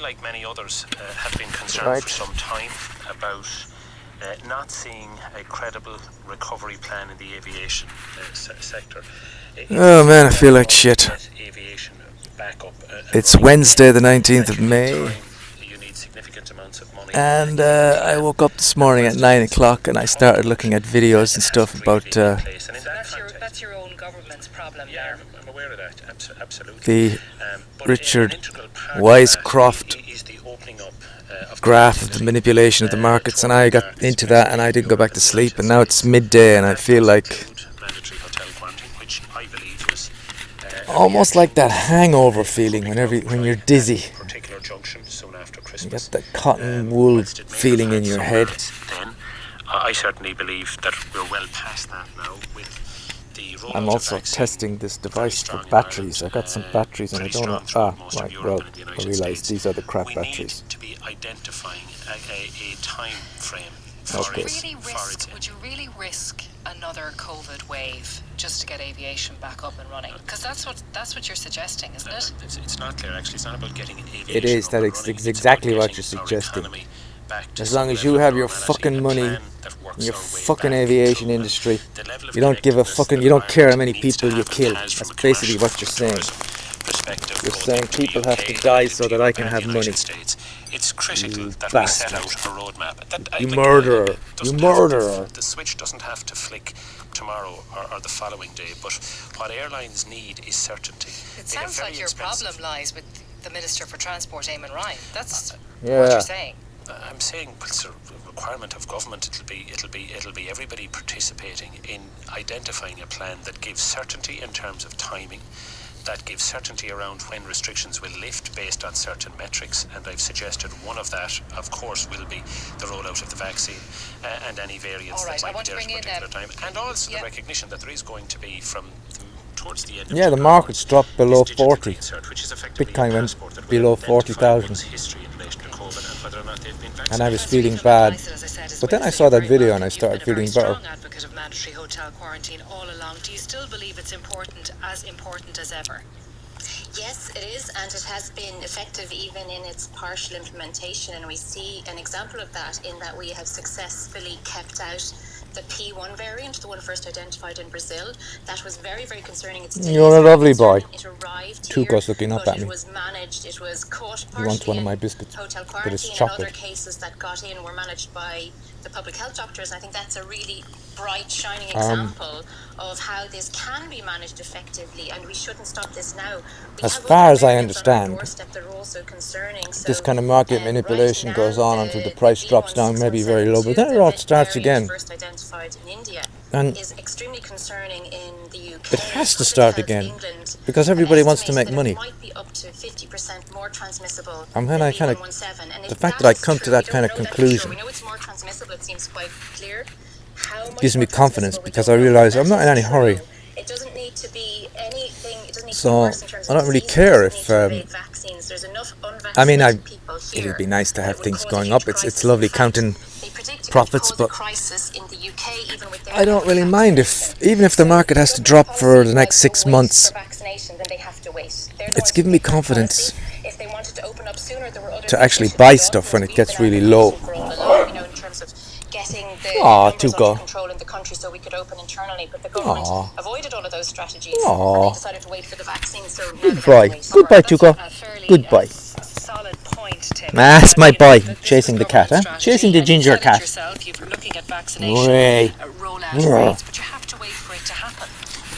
like many others, have been concerned for some time about not seeing a credible recovery plan in the aviation sector. Oh man, I feel like shit. It's Wednesday the 19th of May. And I woke up this morning at 9 o'clock and I started looking at videos and stuff about that's your own government's problem there. I'm aware of that, absolutely. the Richard Wisecroft graph of the manipulation of the markets, and I got into that and I didn't go back to sleep, and now it's midday and I feel like almost like that hangover feeling when you're dizzy. You get that cotton wool feeling in your head. I certainly believe that we're well past that now. I'm also testing this device for batteries. I got some batteries and I don't know. Right, well, I realised these are the crap batteries. To be identifying a time frame. Would you really risk another COVID wave just to get aviation back up and running? Because that's what you're suggesting, isn't it? It's not clear, actually. It's not about getting aviation. It is. That's exactly what you're suggesting. As long as you have your fucking money in your fucking aviation industry, you don't give a fucking. You don't care how many people you kill. That's basically what you're saying. You're saying people have to die so that I can have money. It's critical you that bastard. we set out a roadmap. You murderer. You murderer. The switch doesn't have to flick tomorrow or the following day, but what airlines need is certainty. It sounds like your problem lies with the Minister for Transport, Eamon Ryan. That's what Yeah. you're saying. I'm saying it's a requirement of government. It'll be everybody participating in identifying a plan that gives certainty in terms of timing, that gives certainty around when restrictions will lift based on certain metrics, and I've suggested one of that, of course, will be the rollout of the vaccine and any variants that might be there at a particular time, and also the recognition that there is going to be from towards the end of the markets dropped below 40. Bitcoin went below 40,000. And I was feeling bad. But then I saw that video and I started feeling better. Strong advocate of mandatory hotel quarantine all along. Do you still believe it's important as ever? Yes, it is, and it has been effective even in its partial implementation, and we see an example of that in that we have successfully kept out the P1 variant, the one first identified in Brazil. That was very, very concerning. You're a lovely boy. It arrived Tuco's here, looking up but at me. it was managed. It was caught He wants one of partially my in biscuits, hotel but it's quarantine, and chocolate. other cases that got in were managed by the public health doctors. I think that's a really bright, shining example of how this can be managed effectively, and we shouldn't stop this now. As far as I understand, this kind of market manipulation goes on until the price drops down maybe very low, but then it all starts again. And is extremely concerning in the UK. it has to start again, because everybody wants to make money. Might be up to 50% more transmissible. And when I kind of, and the fact that I come to that kind of conclusion we know it's more transmissible. It seems quite clear. How much gives me more confidence, transmissible, we because don't I know. realise I'm not in any hurry. It doesn't need to be anything. It doesn't need to So be worse in terms I of don't really disease, care it if. doesn't need to evade vaccines. There's enough I mean, unvaccinated people here it'd be nice to that have would things cause a going huge up. It's crisis. lovely In fact, counting they predict it profits, would cause a but crisis in the UK, even with their I don't really mind even if the market has to drop for the next 6 months. It's given me confidence to actually buy stuff when it gets really low. Aw, Tuco. Control in the country so we could open internally, but the government avoided all of those strategies and they decided to wait for the vaccine. So Goodbye. Goodbye, Tuco. Goodbye. Solid point, Tim. That's my boy, This chasing is the cat, huh? government Chasing the strategy, and ginger you said it cat. yourself, you're looking at vaccination Way. rollout rates, but you have to wait for it to happen.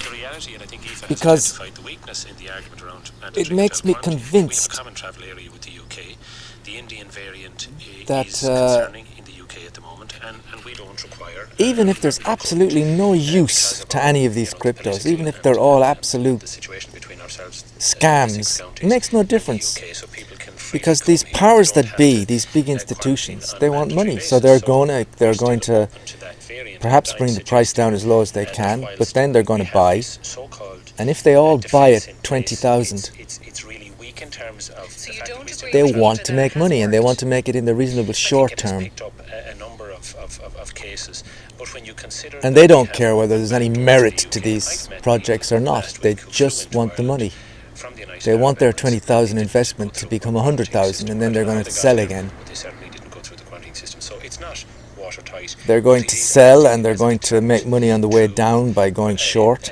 The reality, and I think Aoife has Because identified the weakness in the argument around it makes me mandatory hotel quarantine. convinced We have a common travel area with the UK. The Indian variant that, is concerning in the UK at the moment, and we don't require. even if there's absolutely no use to any of these cryptos, even if they're all absolute The situation between ourselves, scams, it makes no difference. Because these powers that be, these big institutions, they want money, so they're going to perhaps bring the price down as low as they can, but then they're going to buy, and if they all buy at 20,000, So you don't agree they with me want that to it make has money, and they worked? want to make it in the reasonable short term, a number of cases, but when you consider and they don't care whether there's any merit to these projects or not. They just want the money. from the United They Arab want their Emirates. 20,000 investment to become 100,000, and then they're going to sell again. But they certainly didn't go through the quarantine system, so it's not watertight. They're going to sell, and they're going to make money on the way down by going short,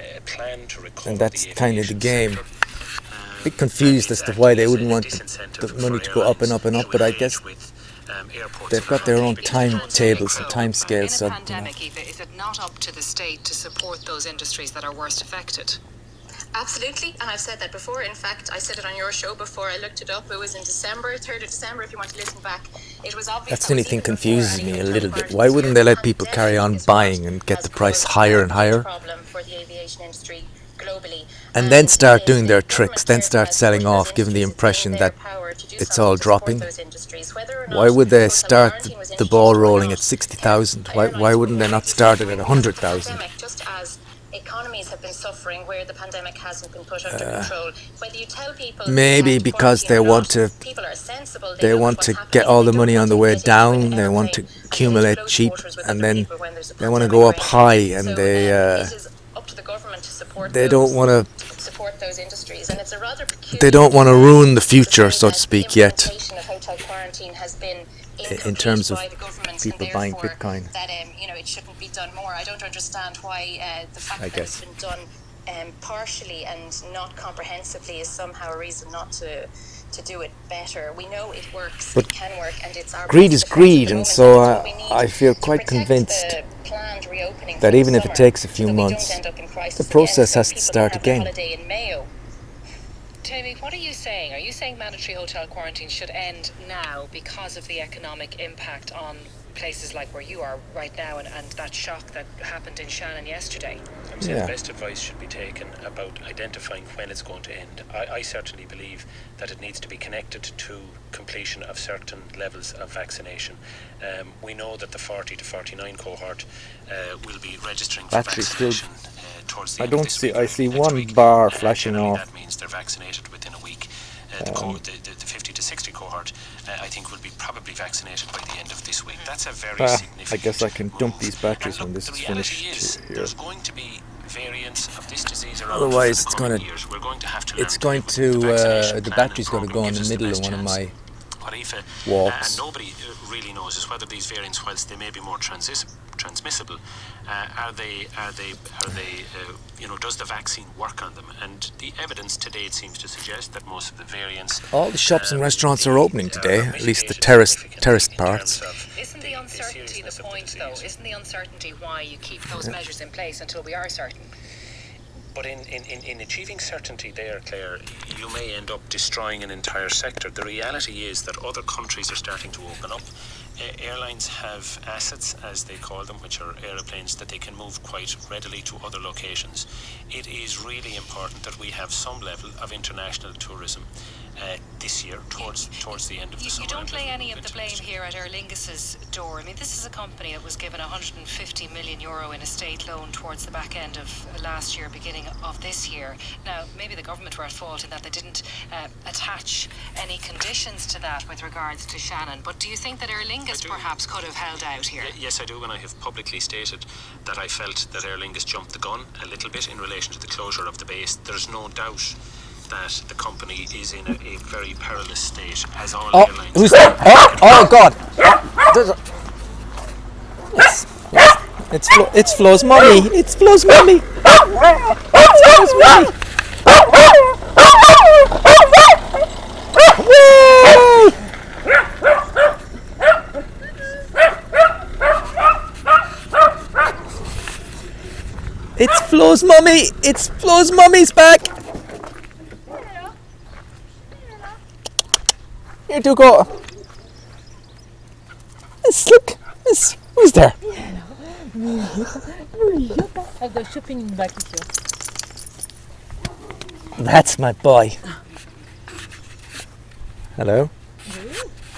and that's kind of the game. A bit confused as to why they wouldn't want the money to go up and up and up, but I guess they've got their own timetables and timescales. So, in a pandemic, Eva, is it not up to the state to support those industries that are worst affected? Absolutely, and I've said that before. In fact, I said it on your show before. I looked it up. It was in December, 3rd of December, if you want to listen back. It was obvious. That's the only thing confuses me a little bit. Why wouldn't they let people carry on buying and get the price higher and higher? Problem for the aviation industry globally. And then start doing their tricks, then start selling off, giving the impression that it's all dropping. Why would they start the ball rolling at 60,000? Why wouldn't they not start it at 100,000? Just as economies have been suffering where the pandemic hasn't been put under control. Whether you tell people maybe because they want to get all the money on the way down, they want to accumulate cheap, and then they want to go up high, and they don't want to support those industries, and it's a rather they don't want to ruin the future, so to speak, yet. In terms of people buying Bitcoin, that it shouldn't be done more. I don't understand why the fact that it's been done partially and not comprehensively is somehow a reason not to do it better. We know it works, but it can work, and it's our greed is greed, and so I feel quite convinced that even if it takes a few months, the process has to start again. Jamie, what are you saying? Are you saying mandatory hotel quarantine should end now because of the economic impact on places like where you are right now and that shock that happened in Shannon yesterday? I'm saying the best advice should be taken about identifying when it's going to end. I certainly believe that it needs to be connected to completion of certain levels of vaccination. We know that the 40 to 49 cohort will be registering for vaccination towards the end of this week. I see one bar flashing off. That means they're vaccinated within a week. The 50 to 60 cohort, I think, will be probably vaccinated by the end of this week. That's a very significant I guess I can dump these batteries when this is finished. There's going to be variants of this disease around. Otherwise, it's going to. The battery's going to go in the middle of one of my walks. And nobody really knows is whether these variants, whilst they may be more transmissible, does the vaccine work on them? And the evidence to date seems to suggest that most of the variants. All the shops and restaurants are opening today, at least the terraced parts. Isn't the uncertainty the point, though? Isn't the uncertainty why you keep those measures in place until we are certain? But in achieving certainty there, Claire, you may end up destroying an entire sector. The reality is that other countries are starting to open up. Airlines have assets, as they call them, which are aeroplanes that they can move quite readily to other locations. It is really important that we have some level of international tourism this year towards the end of the summer. You don't lay any of the blame here at Aer Lingus's door. I mean, this is a company that was given €150 million in a state loan towards the back end of last year, beginning of this year. Now, maybe the government were at fault in that they didn't attach any conditions to that with regards to Shannon. But do you think that Aer Lingus perhaps could have held out here? Yes, I do, and I have publicly stated that I felt that Aer Lingus jumped the gun a little bit in relation to the closure of the base. There's no doubt that the company is in a very perilous state, as all airlines. Who's that? Oh God! It's Flo's mummy. It's Flo's mummy. It's Flo's mummy. It's Flo's mummy. It's Flo's mummy's back. Here you go. Look, who's there? I've got shopping in the back with you. That's my boy. Hello.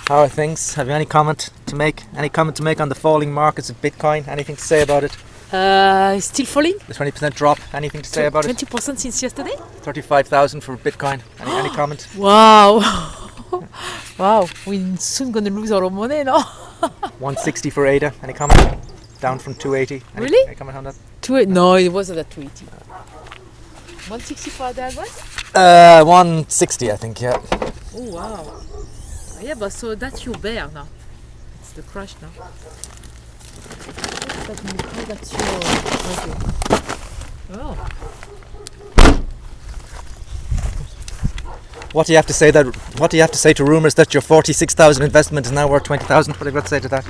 How are things? Have you any comment to make? Any comment to make on the falling markets of Bitcoin? Anything to say about it? It's still falling. The 20% drop. Anything to say about 20% it? 20% since yesterday. 35,000 for Bitcoin. Any comment? Wow. Wow. We're soon gonna lose our money, no? 160 for ADA. Any comment? Down from 280. Really? Any comment on that? No, it wasn't at 280. 160 for the advice? 160, I think. Yeah. Oh wow. Yeah, but so that's your bear now. It's the crash now. That's your. Okay. Oh. What do you have to say to rumours that your 46,000 investment is now worth 20,000? What have you got to say to that?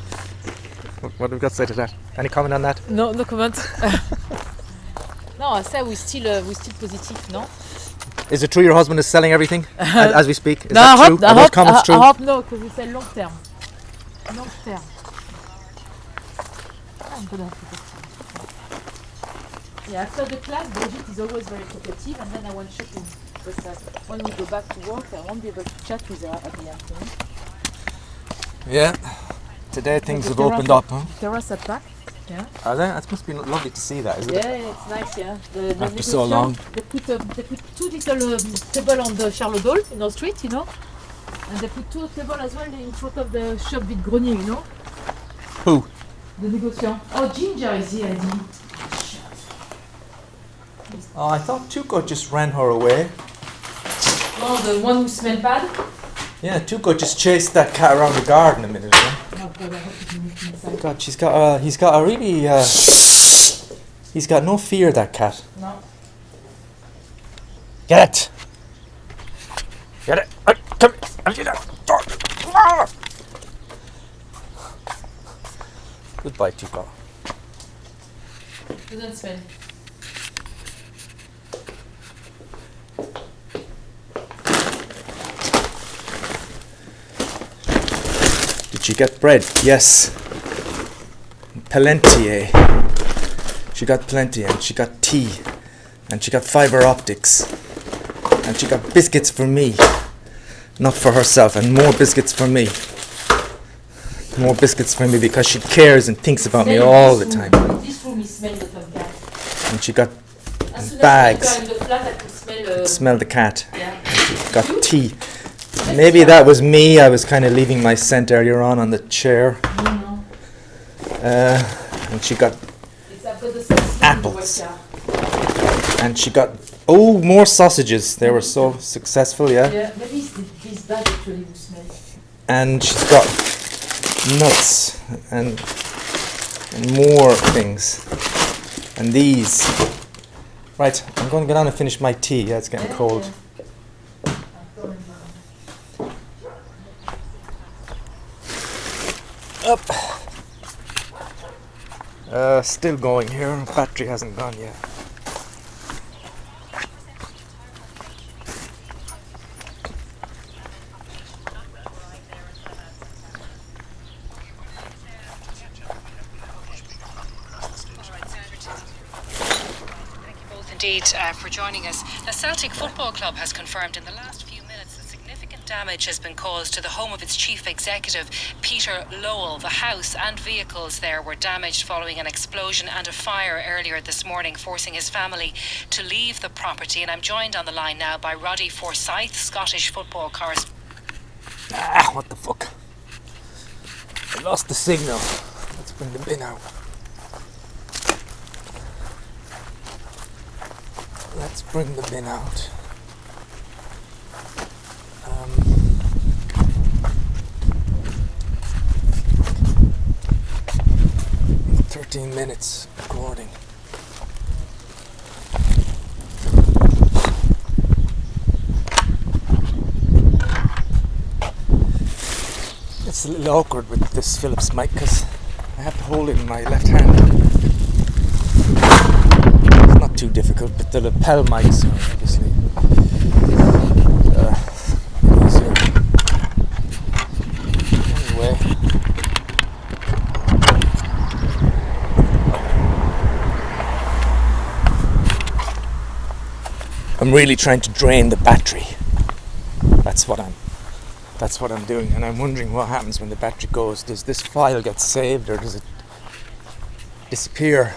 What have you got to say to that? Any comment on that? No, no comment. No, I say we still positive, no? Is it true your husband is selling everything as we speak? Is No, that true? Are those comments true? I hope no, because it's a long term. Long term. I'm gonna have to get some. Yeah, after the class, Brigitte is always very talkative, and then I went shopping. Because when we go back to work, I won't be able to chat with her at the afternoon. Yeah. Today things have opened up, huh? Terrace at back. Yeah. Are they? That must be lovely to see that, isn't Yeah, it? it's nice, yeah. After so long. They put two little tables on the Charles de Gaulle in our street, you know. And they put two tables as well in front of the shop Vide Grenier, you know. Who? The négociant. Oh, Ginger is here, I think. Oh, I thought Tuco just ran her away. Oh, the one who smelled bad? Yeah, Tuco just chased that cat around the garden a minute ago. Oh, God, I hope he didn't look inside. God, he's got a really, he's got no fear, that cat. No. Get it! Get it! Come here! I'll get it! Goodbye, Tuco. Doesn't smell. Did she get bread? Yes. Plenty. She got plenty, and she got tea, and she got fiber optics, and she got biscuits for me, not for herself, and more biscuits for me. More biscuits for me because she cares and thinks about me all the time. This room is smelled of cat. And she got As soon bags. as you enter in the flat, I could smell. Smell the cat. Yeah. Got tea. Maybe that was me. I was kind of leaving my scent earlier on the chair. No. And she got It's after the sauce. apples. And she got more sausages. They were so successful, yeah. Yeah, maybe it's this bag actually who smells. And she's got nuts and more things. And these. Right, I'm going to get on and finish my tea. Yeah, it's getting cold. Up. Still going here. Battery hasn't gone yet. Indeed, for joining us. The Celtic Football Club has confirmed in the last few minutes that significant damage has been caused to the home of its chief executive, Peter Lowell. The house and vehicles there were damaged following an explosion and a fire earlier this morning, forcing his family to leave the property. And I'm joined on the line now by Roddy Forsyth, Scottish football correspondent. What the fuck? I lost the signal. Let's bring the bin out. Let's bring the bin out. 13 minutes recording. It's a little awkward with this Philips mic because I have to hold it in my left hand. It's not too difficult, but the lapel mics are obviously easier. Anyway. I'm really trying to drain the battery. That's what I'm doing, and I'm wondering what happens when the battery goes. Does this file get saved or does it disappear?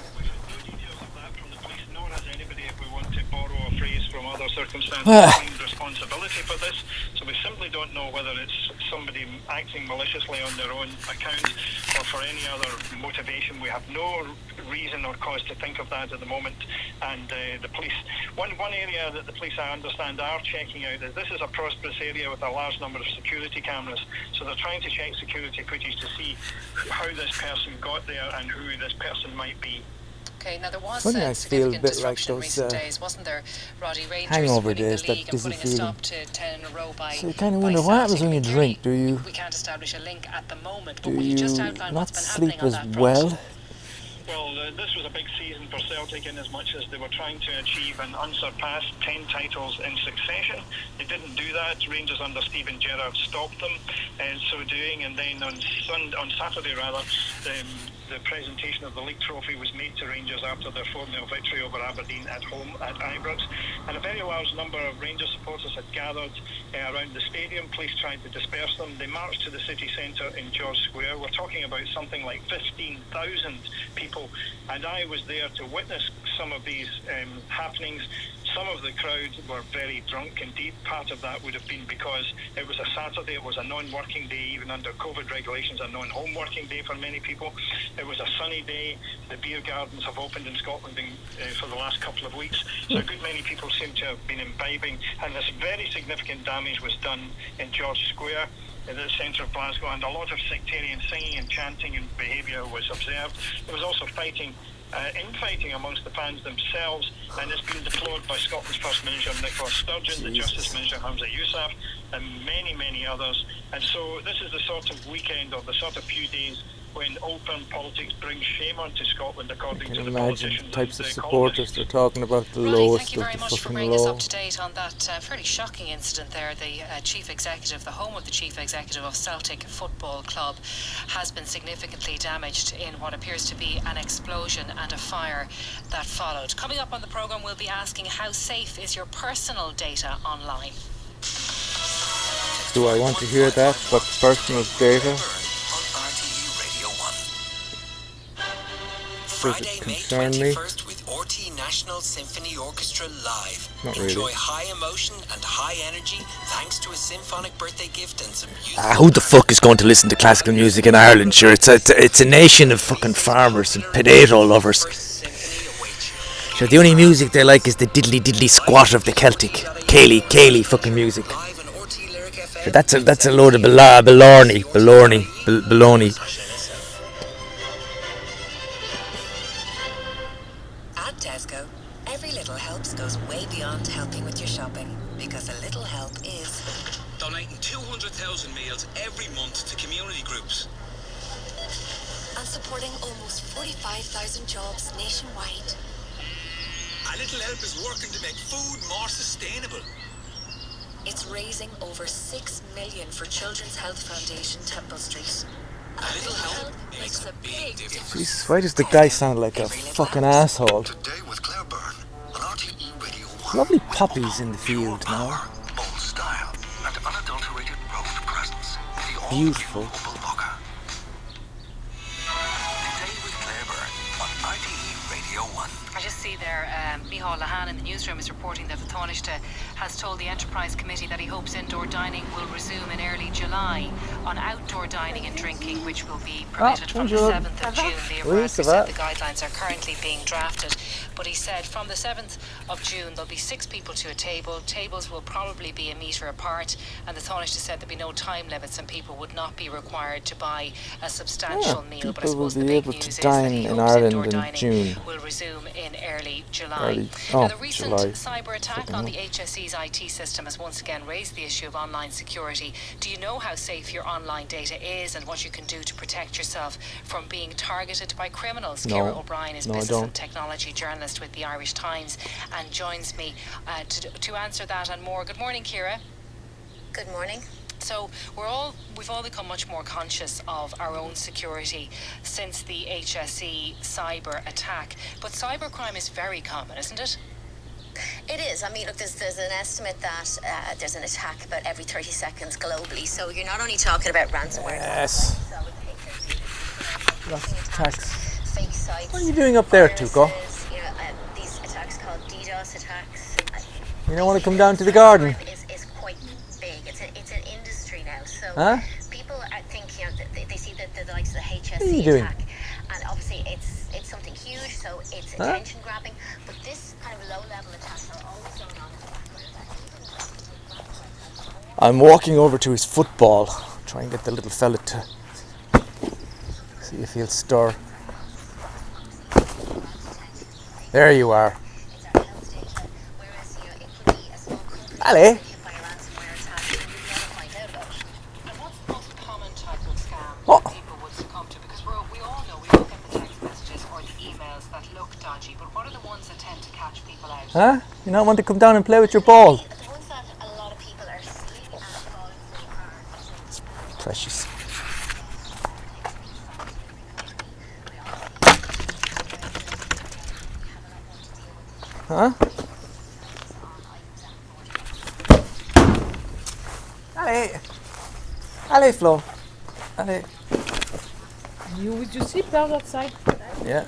responsibility for this. So we simply don't know whether it's somebody acting maliciously on their own account or for any other motivation. We have no reason or cause to think of that at the moment. And the police, one area that the police, I understand, are checking out is this is a prosperous area with a large number of security cameras. So they're trying to check security footage to see how this person got there and who this person might be. Okay, now there was bit significant disruption like in those, recent days, wasn't there? Roddy, Rangers hangover winning days, the that league and dizzy putting a feeling. stop to 10 in a row by So you kind of by wonder what happens Celtic. when you Clearly, drink. Do you we can't establish a link at the moment, do but will you just you outline not what's been sleep happening on as that front? well? Well, this was a big season for Celtic in as much as they were trying to achieve an unsurpassed 10 titles in succession. They didn't do that. Rangers under Steven Gerrard stopped them in so doing, and then on Saturday, the presentation of the league trophy was made to Rangers after their 4-0 victory over Aberdeen at home at Ibrox. And a very large number of Rangers supporters had gathered around the stadium. Police tried to disperse them. They marched to the city centre in George Square. We're talking about something like 15,000 people, and I was there to witness some of these happenings. Some of the crowd were very drunk indeed. Part of that would have been because it was a Saturday, it was a non-working day, even under COVID regulations, a non-home working day for many people. It was a sunny day. The beer gardens have opened in Scotland for the last couple of weeks, so a good many people seem to have been imbibing, and this very significant damage was done in George Square, in the centre of Glasgow, and a lot of sectarian singing and chanting and behaviour was observed. There was also infighting amongst the fans themselves, and it's been deplored by Scotland's First Minister Nicola Sturgeon, the Justice Minister Hamza Yousaf, and many, many others. And so this is the sort of weekend or the sort of few days when open politics brings shame onto Scotland, according to the politicians. Imagine types of supporters they're talking about, the Roddy, lowest thank you of very the much for fucking bringing us low. up to date on that fairly shocking incident there. The chief executive, the home of the chief executive of Celtic Football Club, has been significantly damaged in what appears to be an explosion and a fire that followed. Coming up on the programme, we'll be asking how safe is your personal data online? Do I want to hear that? What personal data? Friday, May concern me? 21st with RT National Symphony Orchestra live. Not really. Enjoy high emotion and high energy thanks to a symphonic birthday gift and some music. Who the fuck is going to listen to classical music in Ireland? Sure, it's a nation of fucking farmers and potato lovers. Sure, the only music they like is the diddly diddly squat of the Celtic. Cayley fucking music. Sure, that's a load of baloney. At Tesco, every little helps goes way beyond helping with your shopping, because a little help is donating 200,000 meals every month to community groups and supporting almost 45,000 jobs nationwide. A little help is working to make food more sustainable. It's raising over 6 million for Children's Health Foundation Temple Street. A little help makes a big difference. Jesus, why does the guy sound like a fucking asshole? Today with Claire Byrne on RTE Radio 1. Lovely poppies in the field now. Old style and unadulterated road presence. The Beautiful. Opel Locker. Today with Claire Byrne on RTE Radio 1. I just see there, Micheál Lahan in the newsroom is reporting that the Taoiseach has told the Enterprise Committee that he hopes indoor dining will resume in early July on outdoor dining and drinking, which will be permitted from the 7th of June. The advisory said the guidelines are currently being drafted, but he said from the 7th of June there'll be 6 people to a table. Tables will probably be a metre apart, and the Taoiseach said there'd be no time limits and people would not be required to buy a substantial meal. But I suppose the big news is that he hopes indoor dining will resume in early July. Now, the recent cyber attack on the HSE's IT system has once again raised the issue of online security. Do you know how safe your online data is and what you can do to protect yourself from being targeted by criminals? Ciara O'Brien is business and technology journalist with the Irish Times and joins me to answer that and more. Good morning, Ciara. Good morning. So we've all become much more conscious of our own security since the HSE cyber attack. But cybercrime is very common, isn't it? It is. I mean, look, there's an estimate that there's an attack about every 30 seconds globally. So you're not only talking about ransomware. Yes. Lots of attacks. Fake sites. What are you doing up there, Tuco? You know, these attacks called DDoS attacks. You don't want to come down to the garden? Is Huh? People think, you know, they see the likes of the HSC What are you doing? attack, and obviously it's something huge, so it's attention grabbing. But this kind of low level attacks are always going on in the background. I'm walking over to his football, try and get the little fella to see if he'll stir. There you are. Ali. What? People would succumb to, because we all know we all get the text messages or the emails that look dodgy, but what are the ones that tend to catch people out? Huh? You not want to come down and play with your ball? The ones that a lot of people are seeing and falling for are Precious. Huh? Allez! Allez, Flo! Allez! Would you sleep down outside? Yeah.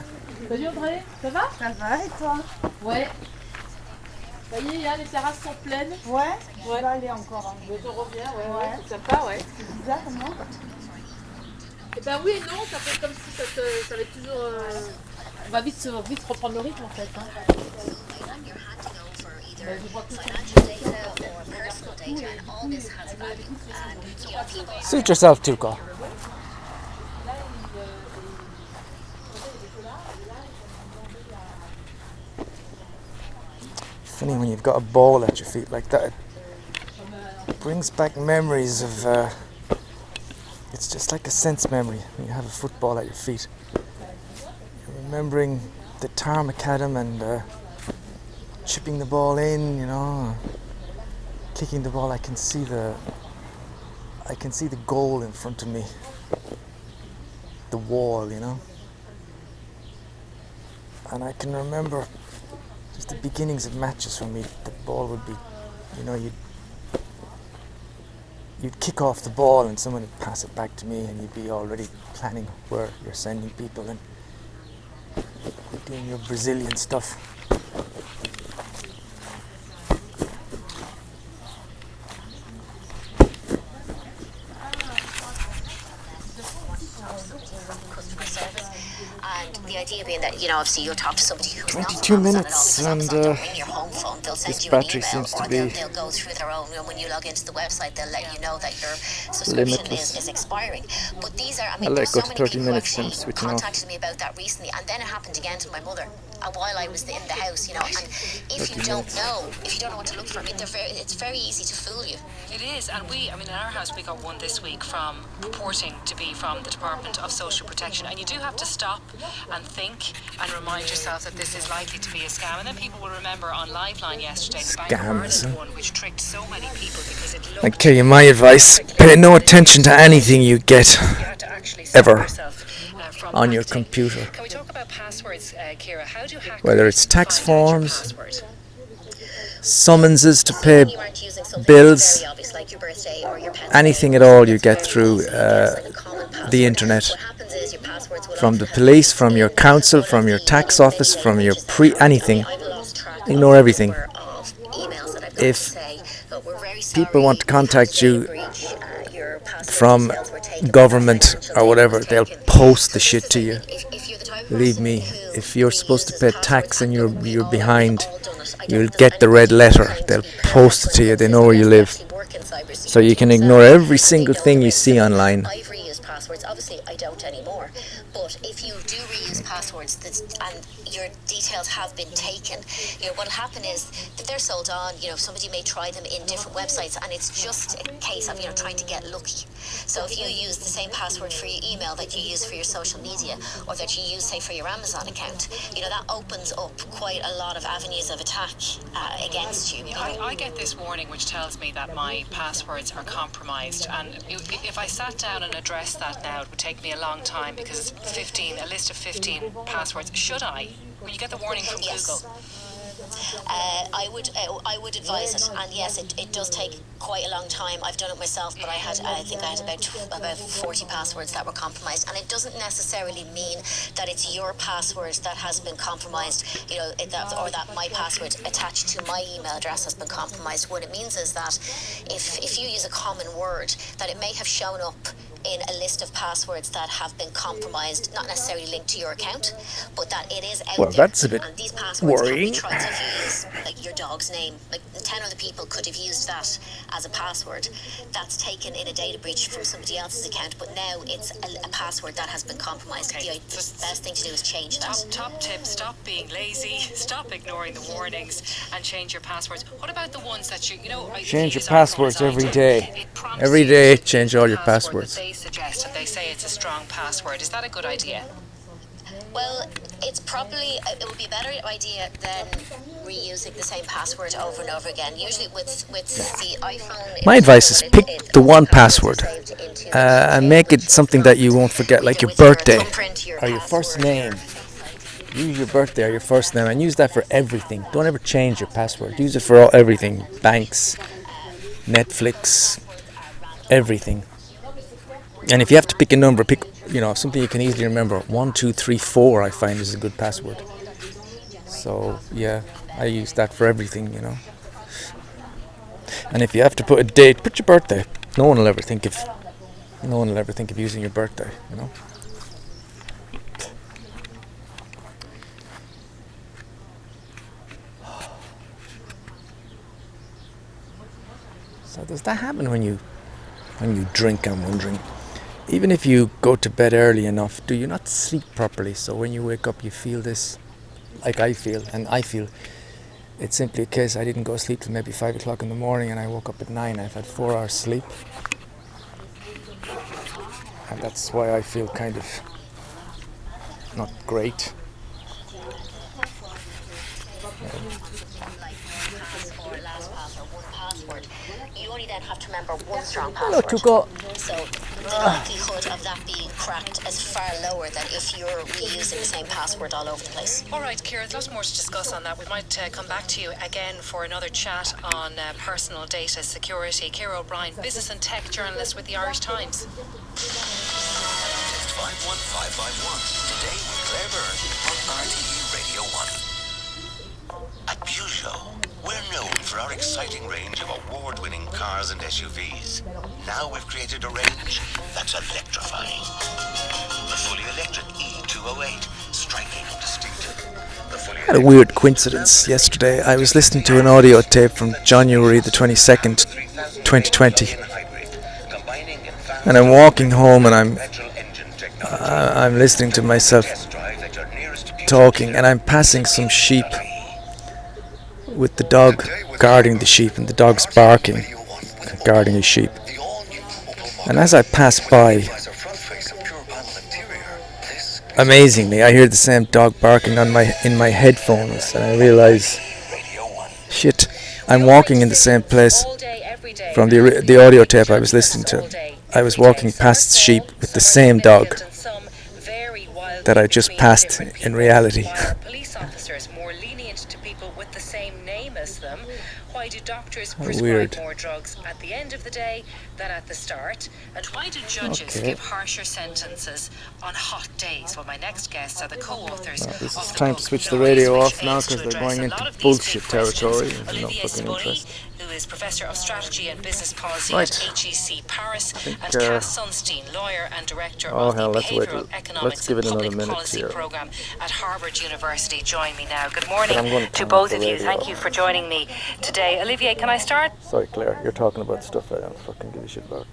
Salut Audrey, ça va? Ça va et toi? Ouais. Ça y est, hein, les terrasses sont pleines. Ouais, je vais aller encore. Je reviens, ouais. C'est sympa, ouais. C'est bizarre, non? Eh ben oui et non, ça fait comme si ça allait toujours... On va vite reprendre le rythme en fait. Hein. Ben, je vois que Suit yourself, Tuco. Funny when you've got a ball at your feet like that. It brings back memories of... it's just like a sense memory when you have a football at your feet. You're remembering the tarmac and chipping the ball in, you know, kicking the ball. I can see the goal in front of me, the wall, you know, and I can remember just the beginnings of matches for me. The ball would be, you know, you'd kick off the ball and someone would pass it back to me, and you'd be already planning where you're sending people and doing your Brazilian stuff. And the idea being that, you know, obviously you'll talk to somebody who's 22 minutes and ring your home phone, they'll send this you an battery email, seems to or be they'll go through their own, you know, when you log into the website, they'll let you know that your subscription is expiring. But these are, I mean, I'll let there's it go so to many 30 people who minutes and actually switching off. contacted me about that recently, and then it happened again to my mother while I was in the house, you know. And if you don't know what to look for, I mean, it's very easy to fool you. It is, and I mean, in our house we got one this week from purporting to be from the Department of Social Protection, and you do have to stop and think and remind yourself that this is likely to be a scam. And then people will remember on Lifeline yesterday the Bank of Ireland one, which tricked so many people because it looked... I tell you my advice: pay no attention to anything you get ever on your computer. Can we talk about passwords, Ciara? How do hackers Whether it's tax find out your forms, password? summonses to pay bills, anything at all you get through the internet, from the police, from your council, from your tax office, from your anything. Ignore everything. If people want to contact you from government or whatever, they'll post the shit to you. Believe me, if you're supposed to pay tax and you're behind, you'll get the red letter. They'll post it to you. They know where you live, so you can ignore every single thing you see online. I've reused passwords. Obviously, I don't anymore. But if you do reuse passwords and your details have been taken, you know, what'll happen is if they're sold on, you know, somebody may try them in different websites, and it's just a case of, you know, trying to get lucky. So if you use the same password for your email that you use for your social media, or that you use, say, for your Amazon account, you know, that opens up quite a lot of avenues of attack against you. I get this warning which tells me that my passwords are compromised, and if I sat down and addressed that now, it would take me a long time because it's a list of 15 passwords. Should I? Will you get the warning from Google? I would advise it. And yes, it does take quite a long time. I've done it myself, but I think I had about 40 passwords that were compromised. And it doesn't necessarily mean that it's your password that has been compromised, or that my password attached to my email address has been compromised. What it means is that if you use a common word, that it may have shown up in a list of passwords that have been compromised, not necessarily linked to your account, but that it is out there. Well, that's a bit and these passwords worrying. Can be tried. So if you use like your dog's name, like 10 other people could have used that as a password. That's taken in a data breach from somebody else's account, but now it's a password that has been compromised. Okay. The best thing to do is change that. Top tip, stop being lazy, stop ignoring the warnings, and change your passwords. What about the ones that change your passwords every day. Every day, change all your passwords. They suggest, and they say it's a strong password. Is that a good idea? Well, it would be a better idea than reusing the same password over and over again. Usually with the iPhone... My advice is pick the one password and make it something that you won't forget, like your birthday or your first name. Use your birthday or your first name and use that for everything. Don't ever change your password. Use it for everything. Banks, Netflix, everything. And if you have to pick a number, pick something you can easily remember. 1, 2, 3, 4 I find is a good password. So yeah, I use that for everything, And if you have to put a date, put your birthday. No one will ever think of using your birthday, So does that happen when you drink, I'm wondering? Even if you go to bed early enough, do you not sleep properly? So when you wake up, you feel this, like I feel, and I feel it's simply a case I didn't go to sleep till maybe 5 o'clock in the morning, and I woke up at 9. I've had 4 hours sleep, and that's why I feel kind of not great. You only then have to remember one strong password. So the likelihood of that being cracked is far lower than if you're reusing the same password all over the place. All right, Ciara, there's lots more to discuss on that. We might come back to you again for another chat on personal data security. Ciara O'Brien, business and tech journalist with the Irish Times. Text 51551 today with Claire Byrne on RTE Radio 1. At Peugeot, we're known for our exciting range of award-winning cars and SUVs. Now we've created a range that's electrifying. The fully electric E208, striking and distinctive. I had a weird coincidence yesterday. I was listening to an audio tape from January the 22nd, 2020. And I'm walking home and I'm listening to myself talking, and I'm passing some sheep with the dog guarding the sheep, and the dog's barking, guarding his sheep. And as I pass by, amazingly, I hear the same dog barking in my headphones, and I realise, shit, I'm walking in the same place from the audio tape I was listening to. I was walking past sheep with the same dog that I just passed in reality. Police officers more lenient to people with the same name as them? Why do doctors prescribe Weird. more drugs at the end of the day than at the start? And why do judges give harsher sentences on hot days? Well, my next guests are the co-authors. This is time to switch the radio off now because they're going into bullshit territory. There's no fucking interest. Who is Professor of Strategy and Business Policy Right. at HEC Paris, and think, Cass Sunstein, lawyer and director of the Behavioural Economics give it and another Public minute Policy here. Program at Harvard University. Join me now. Good But I'm morning going to to turn both off of the you. radio. Thank you for joining me today. Olivier, can I start? Sorry, Claire, you're talking about stuff I don't fucking give a shit about.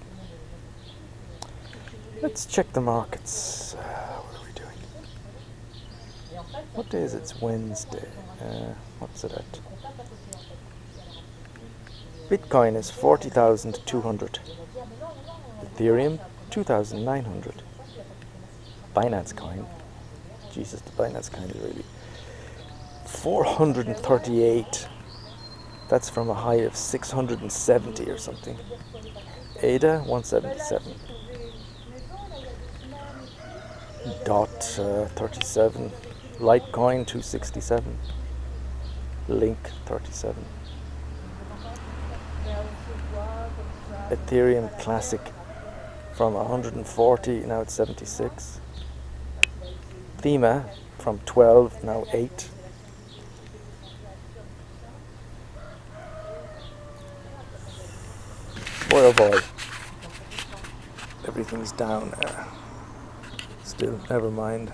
Let's check the markets. What are we doing? What day is it? It's Wednesday. What's it at? Bitcoin is 40,200. Ethereum, 2,900. Binance Coin. Jesus, the Binance Coin is really 438. That's from a high of 670 or something. ADA 177. DOT 37. Litecoin 267. Link 37. Ethereum Classic from 140, now it's 76. Thema from 12, now 8. Boy oh boy, everything's down there. Still, never mind.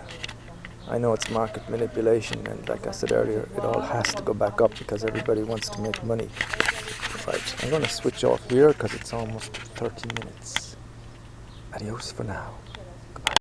I know it's market manipulation, and like I said earlier, it all has to go back up because everybody wants to make money. Right, I'm going to switch off here because it's almost 30 minutes. Adios for now.